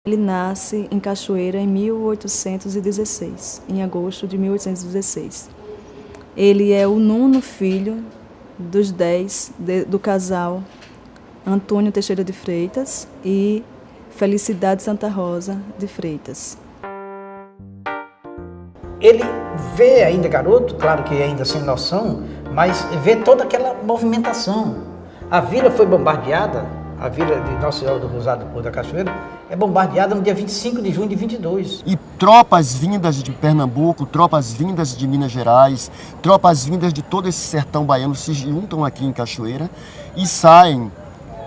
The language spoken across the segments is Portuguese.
Ele nasce em Cachoeira em 1816, em agosto de 1816. Ele é o 9º filho dos 10 do casal Antônio Teixeira de Freitas e Felicidade Santa Rosa de Freitas. Ele vê ainda garoto, claro que ainda sem noção, mas vê toda aquela movimentação. A vila foi bombardeada, a vila de Nossa Senhora do Rosário do Porto da Cachoeira é bombardeada no dia 25 de junho de 22. E tropas vindas de Pernambuco, tropas vindas de Minas Gerais, tropas vindas de todo esse sertão baiano se juntam aqui em Cachoeira e saem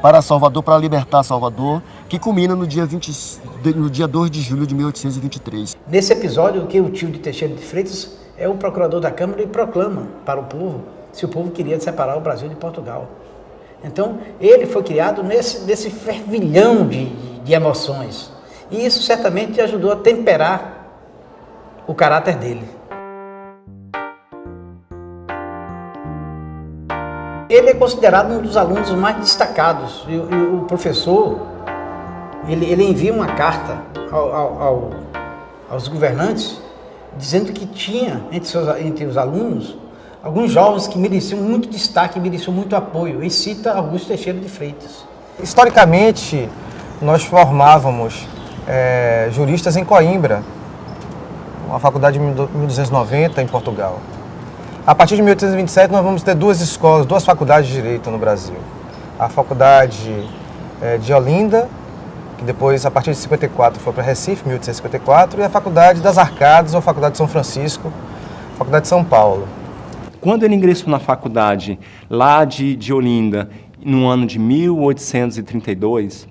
para Salvador, para libertar Salvador, que culmina no dia 2 de julho de 1823. Nesse episódio, que o tio de Teixeira de Freitas é o procurador da Câmara e proclama para o povo se o povo queria separar o Brasil de Portugal. Então, ele foi criado nesse fervilhão de emoções. E isso certamente ajudou a temperar o caráter dele. Ele é considerado um dos alunos mais destacados. E o professor, ele envia uma carta aos governantes, dizendo que tinha entre os alunos alguns jovens que mereciam muito destaque, mereciam muito apoio, e cita Augusto Teixeira de Freitas. Historicamente, nós formávamos juristas em Coimbra, uma faculdade de 1290 em Portugal. A partir de 1827, nós vamos ter duas escolas, duas faculdades de Direito no Brasil. A faculdade de Olinda, que depois, a partir de 54, foi para Recife, 1854, e a faculdade das Arcadas, ou faculdade de São Francisco, faculdade de São Paulo. Quando ele ingressou na faculdade, lá de Olinda, no ano de 1832,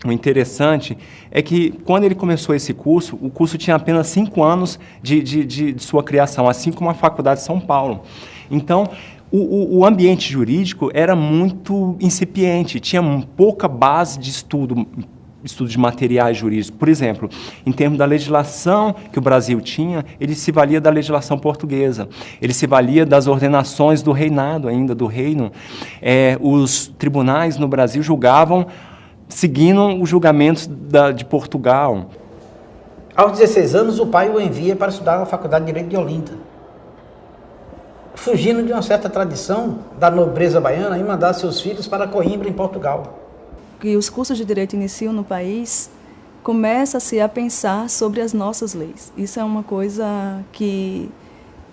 o interessante é que, quando ele começou esse curso, o curso tinha apenas 5 anos de sua criação, assim como a Faculdade de São Paulo. Então, o ambiente jurídico era muito incipiente, tinha pouca base de estudo de materiais jurídicos. Por exemplo, em termos da legislação que o Brasil tinha, ele se valia da legislação portuguesa, ele se valia das ordenações do reinado, ainda do reino. Os tribunais no Brasil julgavam seguindo os julgamentos de Portugal. Aos 16 anos, o pai o envia para estudar na Faculdade de Direito de Olinda, fugindo de uma certa tradição da nobreza baiana em mandar seus filhos para Coimbra, em Portugal. Que os cursos de direito iniciam no país, começa-se a pensar sobre as nossas leis. Isso é uma coisa que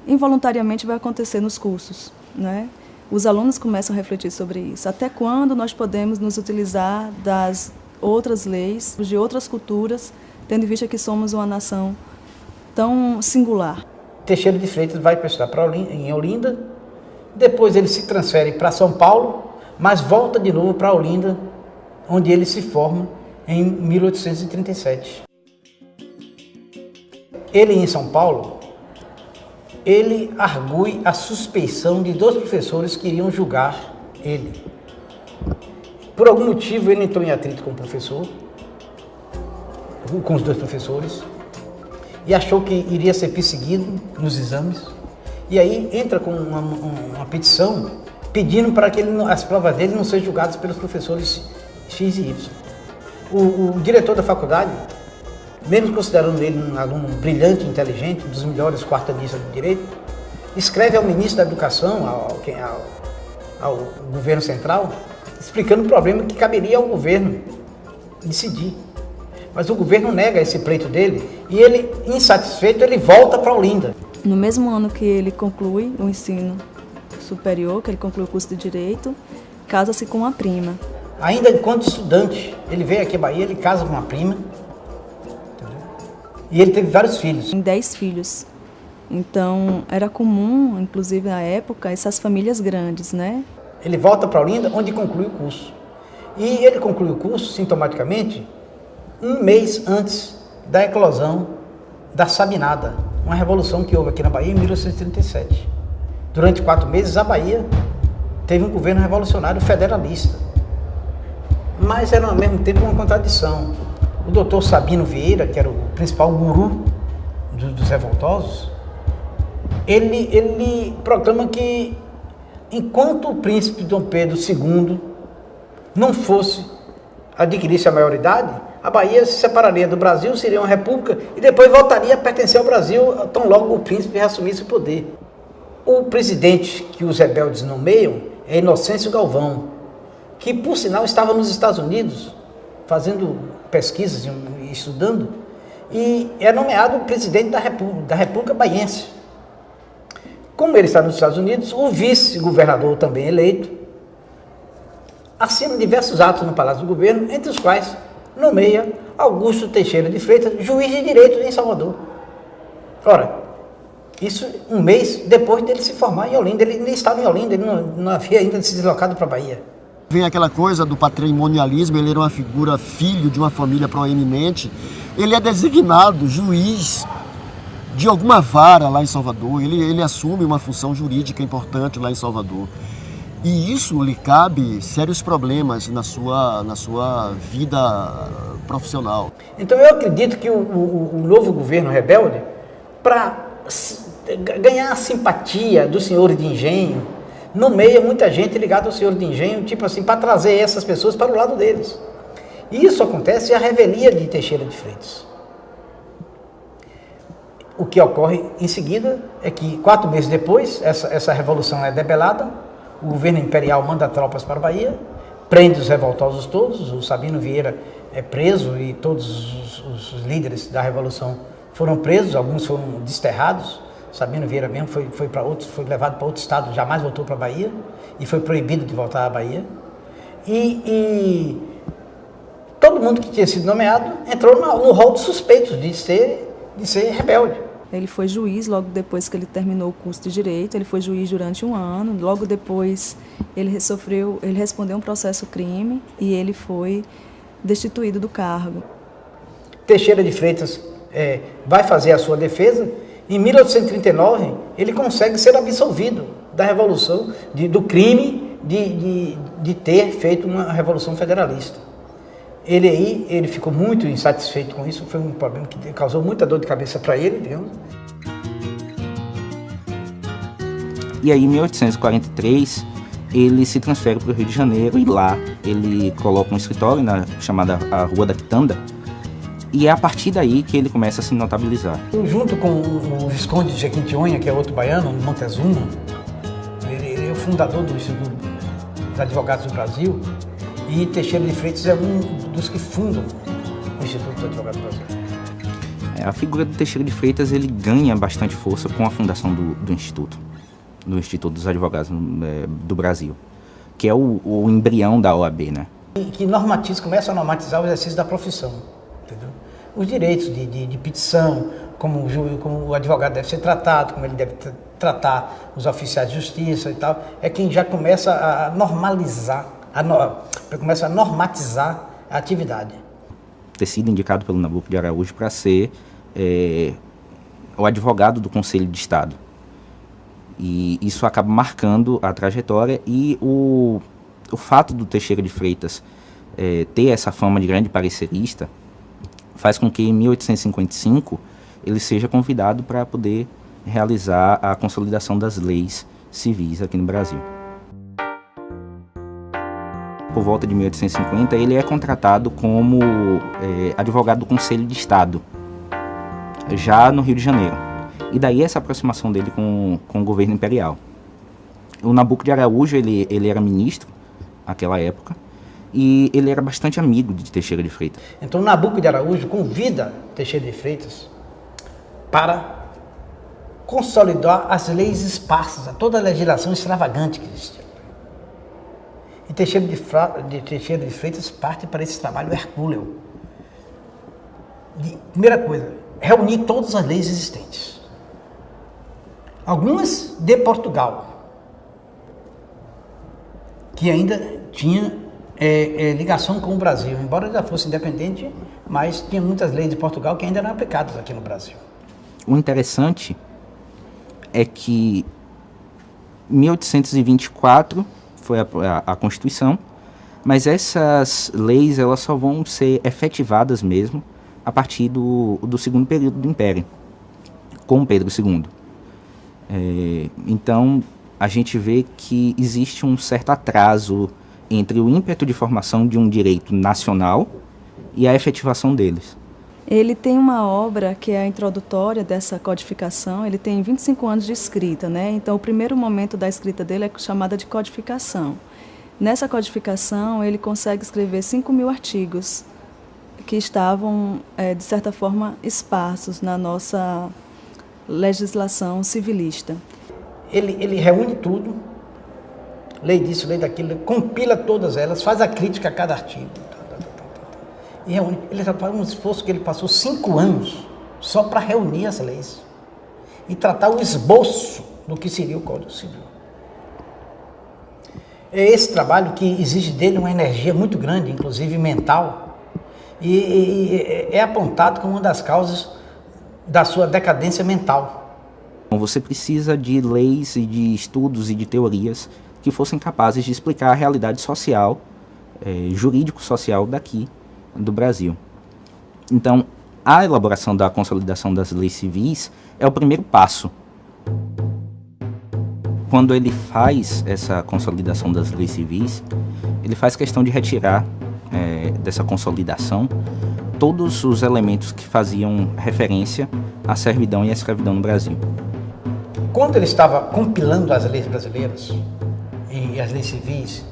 involuntariamente vai acontecer nos cursos, né? Os alunos começam a refletir sobre isso. Até quando nós podemos nos utilizar das outras leis, de outras culturas, tendo em vista que somos uma nação tão singular? Teixeira de Freitas vai para estudar em Olinda, depois ele se transfere para São Paulo, mas volta de novo para Olinda, onde ele se forma em 1837. Ele, em São Paulo, ele argue a suspeição de 2 professores que iriam julgar ele. Por algum motivo, ele entrou em atrito com o professor, com os 2 professores, e achou que iria ser perseguido nos exames. E aí entra com uma petição pedindo para que as provas dele não sejam julgadas pelos professores X e Y. O diretor da faculdade, mesmo considerando ele um aluno brilhante, inteligente, um dos melhores quartanistas do direito, escreve ao ministro da Educação, ao governo central, explicando o problema que caberia ao governo decidir. Mas o governo nega esse pleito dele e ele, insatisfeito, ele volta para Olinda. No mesmo ano que ele conclui o ensino superior, que ele conclui o curso de Direito, casa-se com uma prima. Ainda enquanto estudante, ele veio aqui à Bahia, ele casa com uma prima, entendeu? E ele teve vários filhos. Tem 10 filhos. Então, era comum, inclusive na época, essas famílias grandes, né? Ele volta para Olinda, onde conclui o curso. E ele conclui o curso, sintomaticamente, 1 mês antes da eclosão da Sabinada, uma revolução que houve aqui na Bahia em 1837. Durante 4 meses, a Bahia teve um governo revolucionário federalista. Mas era ao mesmo tempo uma contradição. O doutor Sabino Vieira, que era o principal guru dos revoltosos, ele proclama que enquanto o príncipe Dom Pedro II não fosse adquirisse a maioridade, a Bahia se separaria do Brasil, seria uma república e depois voltaria a pertencer ao Brasil, tão logo o príncipe reassumisse o poder. O presidente que os rebeldes nomeiam é Inocêncio Galvão, que por sinal estava nos Estados Unidos fazendo pesquisas e estudando, e é nomeado presidente da República Baiense. Como ele está nos Estados Unidos, o vice-governador também eleito assina diversos atos no Palácio do Governo, entre os quais nomeia Augusto Teixeira de Freitas, juiz de direito em Salvador. Ora, isso um mês depois dele se formar em Olinda. Ele nem estava em Olinda, ele não havia ainda se deslocado para a Bahia. Vem aquela coisa do patrimonialismo, ele era uma figura, filho de uma família proeminente. Ele é designado juiz de alguma vara lá em Salvador, ele assume uma função jurídica importante lá em Salvador. E isso lhe cabe sérios problemas na sua vida profissional. Então eu acredito que o novo governo rebelde, para ganhar a simpatia do senhor de engenho, nomeia muita gente ligada ao senhor de engenho, tipo assim, para trazer essas pessoas para o lado deles. E isso acontece à revelia de Teixeira de Freitas. O que ocorre em seguida é que 4 meses depois, essa revolução é debelada, o governo imperial manda tropas para a Bahia, prende os revoltosos todos, o Sabino Vieira é preso e todos os líderes da revolução foram presos, alguns foram desterrados. Sabino Vieira mesmo foi levado para outro estado, jamais voltou para a Bahia e foi proibido de voltar à Bahia. E todo mundo que tinha sido nomeado entrou no rol dos suspeitos de ser rebelde. Ele foi juiz logo depois que ele terminou o curso de Direito, ele foi juiz durante 1 ano, logo depois ele respondeu um processo crime e ele foi destituído do cargo. Teixeira de Freitas vai fazer a sua defesa. Em 1839, ele consegue ser absolvido da revolução, do crime de ter feito uma revolução federalista. Ele ficou muito insatisfeito com isso, foi um problema que causou muita dor de cabeça para ele, digamos. E aí, em 1843, ele se transfere para o Rio de Janeiro e lá ele coloca um escritório chamada a Rua da Quitanda, e é a partir daí que ele começa a se notabilizar. Junto com o Visconde de Jequitinhonha, que é outro baiano, Montezuma, ele é o fundador do Instituto dos Advogados do Brasil, e Teixeira de Freitas é um dos que fundam o Instituto dos Advogados do Brasil. A figura do Teixeira de Freitas ele ganha bastante força com a fundação do Instituto dos Advogados do Brasil, que é o embrião da OAB, né? E que começa a normatizar o exercício da profissão, entendeu? Os direitos de petição, como o advogado deve ser tratado, como ele deve tratar os oficiais de justiça e tal, é quem já começa a normalizar, começa a normatizar a atividade. Ter sido indicado pelo Nabuco de Araújo para ser o advogado do Conselho de Estado. E isso acaba marcando a trajetória e o fato do Teixeira de Freitas ter essa fama de grande parecerista faz com que em 1855 ele seja convidado para poder realizar a consolidação das leis civis aqui no Brasil. Por volta de 1850, ele é contratado como advogado do Conselho de Estado, já no Rio de Janeiro. E daí essa aproximação dele com o governo imperial. O Nabuco de Araújo, ele era ministro naquela época, e ele era bastante amigo de Teixeira de Freitas. Então Nabuco de Araújo convida Teixeira de Freitas para consolidar as leis esparsas, toda a legislação extravagante que existia. E Teixeira de Freitas parte para esse trabalho hercúleo. Primeira coisa, reunir todas as leis existentes. Algumas de Portugal, que ainda tinha ligação com o Brasil, embora já fosse independente, mas tinha muitas leis de Portugal que ainda eram aplicadas aqui no Brasil. O interessante é que em 1824 foi a Constituição, mas essas leis elas só vão ser efetivadas mesmo a partir do segundo período do Império, com Pedro II. Então, a gente vê que existe um certo atraso entre o ímpeto de formação de um direito nacional e a efetivação deles. Ele tem uma obra que é a introdutória dessa codificação, ele tem 25 anos de escrita, né? Então o primeiro momento da escrita dele é chamada de codificação. Nessa codificação ele consegue escrever 5.000 artigos que estavam, de certa forma, esparsos na nossa legislação civilista. Ele reúne tudo, lei disso, lei daquilo, compila todas elas, faz a crítica a cada artigo. E reúne. Ele faz um esforço que ele passou 5 anos só para reunir as leis e tratar o esboço do que seria o Código Civil. É esse trabalho que exige dele uma energia muito grande, inclusive mental, e é apontado como uma das causas da sua decadência mental. Você precisa de leis e de estudos e de teorias que fossem capazes de explicar a realidade social, jurídico-social daqui do Brasil. Então, a elaboração da consolidação das leis civis é o primeiro passo. Quando ele faz essa consolidação das leis civis, ele faz questão de retirar dessa consolidação todos os elementos que faziam referência à servidão e à escravidão no Brasil. Quando ele estava compilando as leis brasileiras e as leis civis,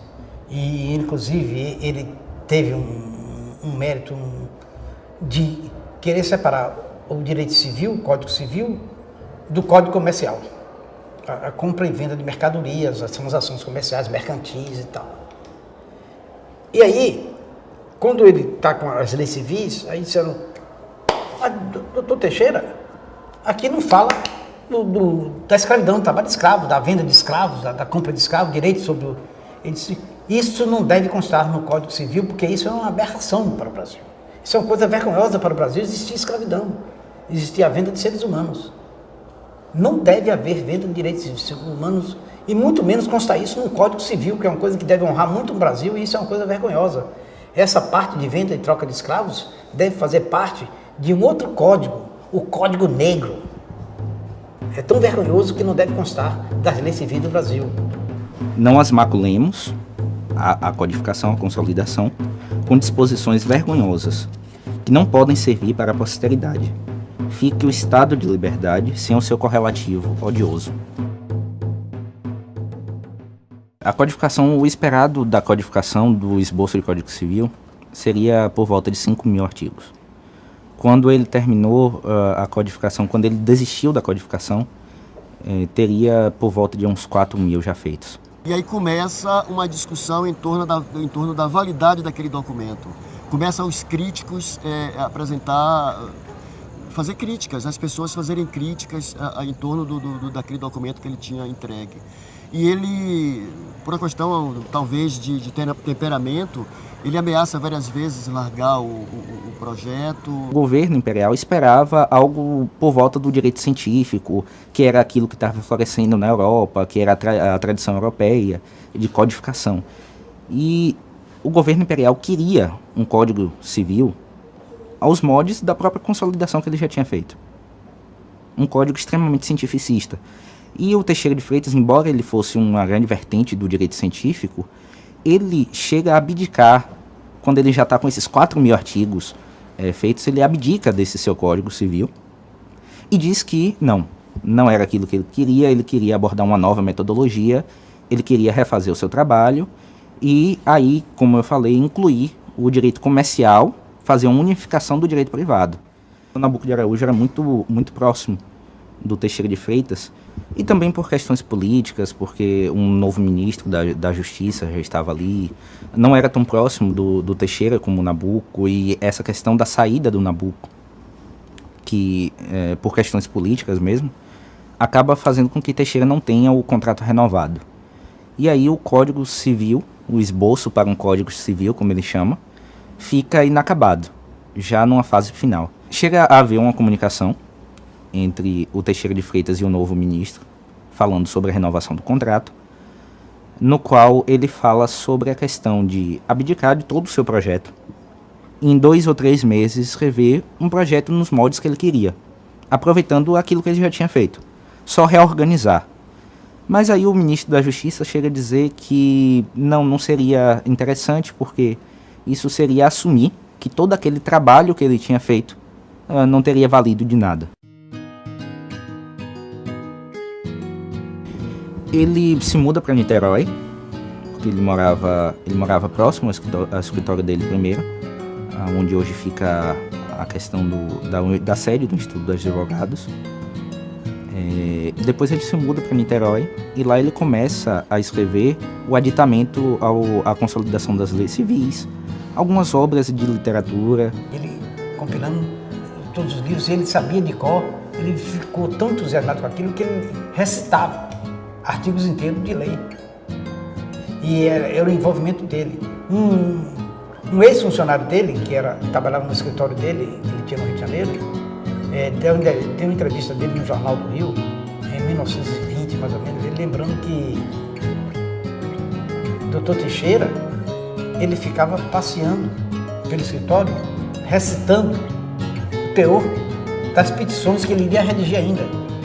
e inclusive ele teve um mérito de querer separar o direito civil, o Código Civil, do Código Comercial. A compra e venda de mercadorias, as transações comerciais, mercantis e tal. E aí, quando ele está com as leis civis, aí disseram, doutor Teixeira, aqui não fala da escravidão, do trabalho de escravo, da venda de escravos, da compra de escravos, direito sobre o... Ele disse, isso não deve constar no Código Civil, porque isso é uma aberração para o Brasil. Isso é uma coisa vergonhosa para o Brasil, existia escravidão, existia a venda de seres humanos. Não deve haver venda de direitos humanos, e muito menos constar isso no Código Civil, que é uma coisa que deve honrar muito o Brasil, e isso é uma coisa vergonhosa. Essa parte de venda e troca de escravos deve fazer parte de um outro código, o Código Negro. É tão vergonhoso que não deve constar das leis civis do Brasil. Não as maculemos, a codificação, a consolidação, com disposições vergonhosas, que não podem servir para a posteridade. Fique o estado de liberdade sem o seu correlativo odioso. A codificação, o esperado da codificação do esboço de Código Civil seria por volta de 5.000 artigos. Quando ele terminou a codificação, quando ele desistiu da codificação, teria por volta de uns 4.000 já feitos. E aí começa uma discussão em torno da validade daquele documento. Começam os críticos a apresentar, fazer críticas, as pessoas fazerem críticas em torno daquele documento que ele tinha entregue. E ele, por uma questão talvez de temperamento, ele ameaça várias vezes largar o projeto. O governo imperial esperava algo por volta do direito científico, que era aquilo que estava florescendo na Europa, que era a tradição europeia de codificação. E o governo imperial queria um Código Civil aos moldes da própria consolidação que ele já tinha feito. Um código extremamente cientificista. E o Teixeira de Freitas, embora ele fosse uma grande vertente do direito científico, ele chega a abdicar, quando ele já está com esses 4.000 artigos feitos, ele abdica desse seu Código Civil e diz que não era aquilo que ele queria abordar uma nova metodologia, ele queria refazer o seu trabalho e aí, como eu falei, incluir o direito comercial, fazer uma unificação do direito privado. O Nabuco de Araújo era muito, muito próximo do Teixeira de Freitas, e também por questões políticas, porque um novo ministro da Justiça já estava ali, não era tão próximo do Teixeira como o Nabuco, e essa questão da saída do Nabuco, que por questões políticas mesmo, acaba fazendo com que Teixeira não tenha o contrato renovado. E aí o Código Civil, o esboço para um Código Civil, como ele chama, fica inacabado, já numa fase final. Chega a haver uma comunicação entre o Teixeira de Freitas e o novo ministro, falando sobre a renovação do contrato, no qual ele fala sobre a questão de abdicar de todo o seu projeto, e em 2 ou 3 meses rever um projeto nos moldes que ele queria, aproveitando aquilo que ele já tinha feito, só reorganizar. Mas aí o ministro da Justiça chega a dizer que não seria interessante, porque isso seria assumir que todo aquele trabalho que ele tinha feito não teria valido de nada. Ele se muda para Niterói, porque ele morava próximo ao escritório dele primeiro, onde hoje fica a questão da sede do Instituto dos Advogados. Depois ele se muda para Niterói e lá ele começa a escrever o aditamento à consolidação das leis civis, algumas obras de literatura. Ele compilando todos os livros, ele sabia de cor, ele ficou tão entusiasmado com aquilo que ele recitava artigos inteiros de lei. E era o envolvimento dele. Um ex-funcionário dele, que trabalhava no escritório dele, que ele tinha no Rio de Janeiro, tem uma entrevista dele no Jornal do Rio, em 1920, mais ou menos, ele lembrando que o Dr. Teixeira, ele ficava passeando pelo escritório, recitando o teor das petições que ele iria redigir ainda.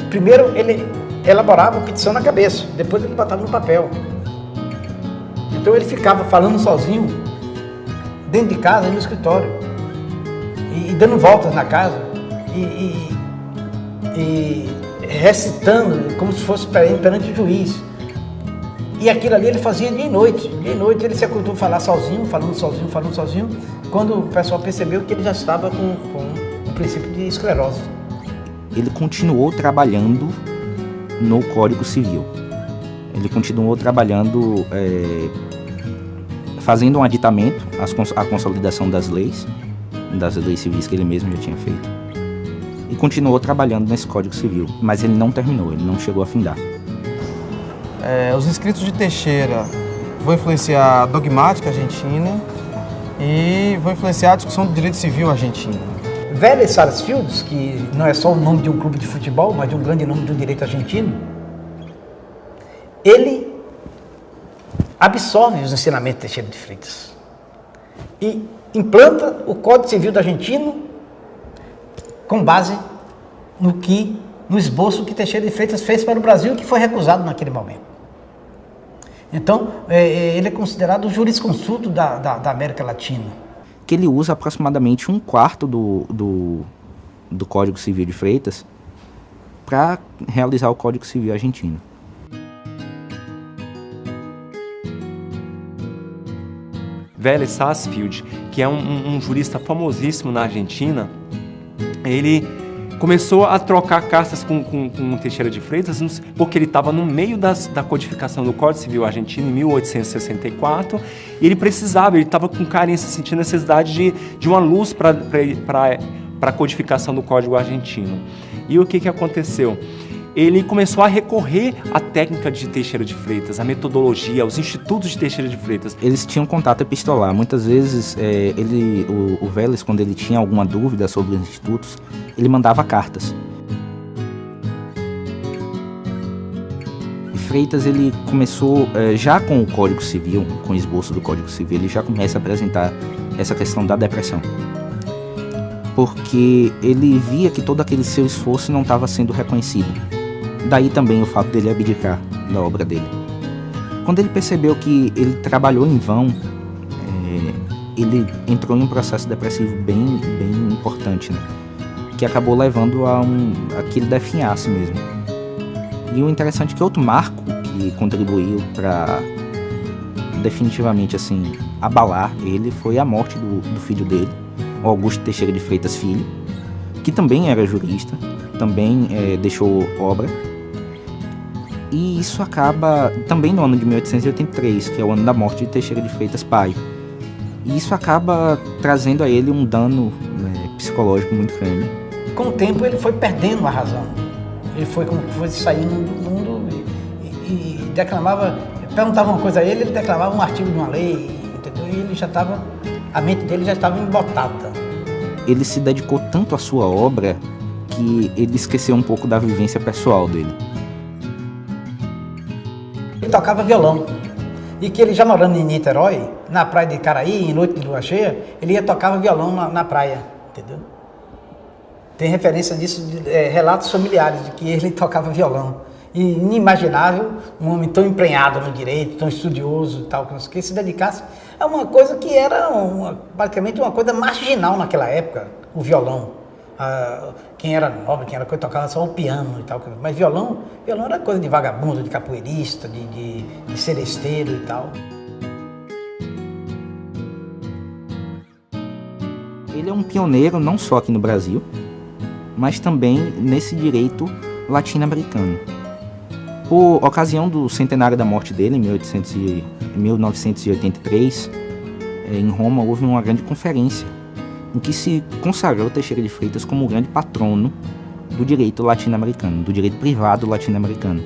Primeiro, ele elaborava a petição na cabeça, depois ele botava no papel. Então ele ficava falando sozinho, dentro de casa, no escritório, e dando voltas na casa, e recitando, como se fosse perante o juiz. E aquilo ali ele fazia dia e noite. Dia e noite ele se acostumou a falar sozinho, falando sozinho, quando o pessoal percebeu que ele já estava com o princípio de esclerose. Ele continuou trabalhando no Código Civil. Ele continuou trabalhando, fazendo um aditamento à consolidação das leis civis que ele mesmo já tinha feito. E continuou trabalhando nesse Código Civil, mas ele não terminou, ele não chegou a findar. Os escritos de Teixeira vão influenciar a dogmática argentina e vão influenciar a discussão do direito civil argentino. Vélez Sarsfield, que não é só o nome de um clube de futebol, mas de um grande nome do direito argentino, ele absorve os ensinamentos de Teixeira de Freitas e implanta o Código Civil do argentino com base no esboço que Teixeira de Freitas fez para o Brasil, que foi recusado naquele momento. Então, ele é considerado o jurisconsulto da América Latina. Que ele usa aproximadamente 1/4 do Código Civil de Freitas para realizar o Código Civil argentino. Vélez Sarsfield, que é um jurista famosíssimo na Argentina, ele começou a trocar cartas com Teixeira de Freitas, porque ele estava no meio da codificação do Código Civil argentino em 1864, e ele estava com carência, sentindo necessidade de uma luz para a codificação do Código argentino. E o que aconteceu? Ele começou a recorrer à técnica de Teixeira de Freitas, à metodologia, aos institutos de Teixeira de Freitas. Eles tinham contato epistolar. Muitas vezes, o Vélez, quando ele tinha alguma dúvida sobre os institutos, ele mandava cartas. E Freitas, ele começou, já com o Código Civil, com o esboço do Código Civil, ele já começa a apresentar essa questão da depressão. Porque ele via que todo aquele seu esforço não estava sendo reconhecido. Daí também o fato dele abdicar da obra dele. Quando ele percebeu que ele trabalhou em vão, ele entrou em um processo depressivo bem importante, né? Que acabou levando a que ele definhasse mesmo. E o interessante é que outro marco que contribuiu para definitivamente assim abalar ele foi a morte do filho dele, o Augusto Teixeira de Freitas Filho, que também era jurista, também deixou obra. E isso acaba também no ano de 1883, que é o ano da morte de Teixeira de Freitas pai. E isso acaba trazendo a ele um dano psicológico muito grande. Com o tempo ele foi perdendo a razão. Ele foi saindo do mundo e declamava, perguntava uma coisa a ele declamava um artigo de uma lei, entendeu? E ele a mente dele já estava embotada. Ele se dedicou tanto à sua obra que ele esqueceu um pouco da vivência pessoal dele. Ele tocava violão. E que ele já morando em Niterói, na praia de Caraí, em noite de lua cheia, ele tocava violão na praia, entendeu? Tem referência disso, relatos familiares de que ele tocava violão. E inimaginável um homem tão emprenhado no direito, tão estudioso e tal, que se dedicasse a uma coisa que era basicamente uma coisa marginal naquela época, o violão. Quem era nobre, quem era coisa, tocava só o piano e tal. Mas violão era coisa de vagabundo, de capoeirista, de seresteiro e tal. Ele é um pioneiro não só aqui no Brasil, mas também nesse direito latino-americano. Por ocasião do centenário da morte dele, em 1983, em Roma, houve uma grande conferência em que se consagrou Teixeira de Freitas como o grande patrono do direito latino-americano, do direito privado latino-americano.